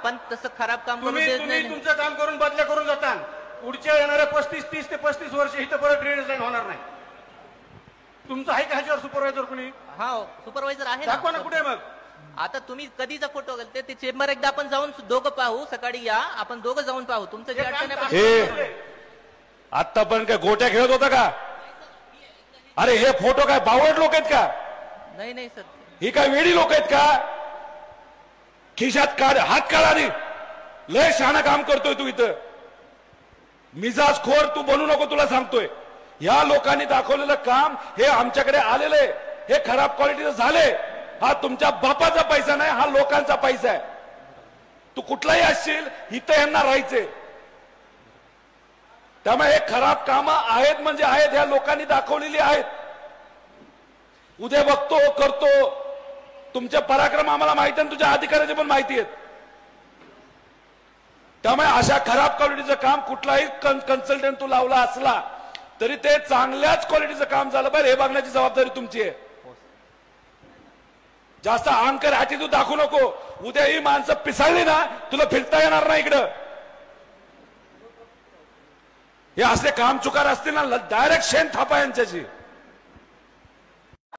आपण तसं खराब काम करू देत तुम्ही नाही. तुमचं काम करून बदल्या करून जाता. पुढच्या येणाऱ्या 30 ते 35 वर्ष इथं परत ड्रेनेज लाईन होणार नाही. तुमचं आहे का ह्याच्यावर सुपरवायझर कुणी? हा सुपरवायझर आहे दाखवा ना कुठे मग. आता तुम्ही कधीचा फोटो घालते ते चेंबर एकदा आपण जाऊन दोघं पाहू. सकाळी या आपण दोघं जाऊन पाहू. तुमचं जे अडचण आहे हे आता पण काय गोट्या खेळत होता का? अरे हे फोटो काय बावड लोक आहेत का? नाही नाही सर. ही काय वेडी लोक आहेत का? खिशात काढ हात काढ आधी. लय शहाणा काम करतोय तू इथं. मिजाज खोर तू बनू नको तुला सांगतोय. या लोकांनी दाखवलेलं काम हे आमच्याकडे आलेलं आहे. हे खराब क्वालिटीचं झाले. हा तुमच्या बापाचा पैसा नाही, हा लोकांचा पैसा आहे. तू कुठलाही असशील इथं यांना राहायचे. त्यामुळे हे खराब कामं आहेत म्हणजे आहेत, ह्या लोकांनी दाखवलेली आहेत. उद्या बघतो करतो. तुमचे पराक्रम आम्हाला माहिती आहे, तुझ्या अधिकाऱ्याचे पण माहिती आहेत. त्यामुळे अशा खराब क्वालिटीचं काम कुठलाही कन्सल्टंट तू लावला असला तरी ते चांगल्याच क्वालिटीचं काम झालं पाहिजे हे बघण्याची जबाबदारी तुमची आहे. जास्त अहंकार ॲटिट्यूड दाखवू नको. उद्या ही माणसं पिसाळली ना तुला फिरता येणार नाही इकडं. हे असले काम चुकार असतील ना डायरेक्ट शेण थापा यांच्याची.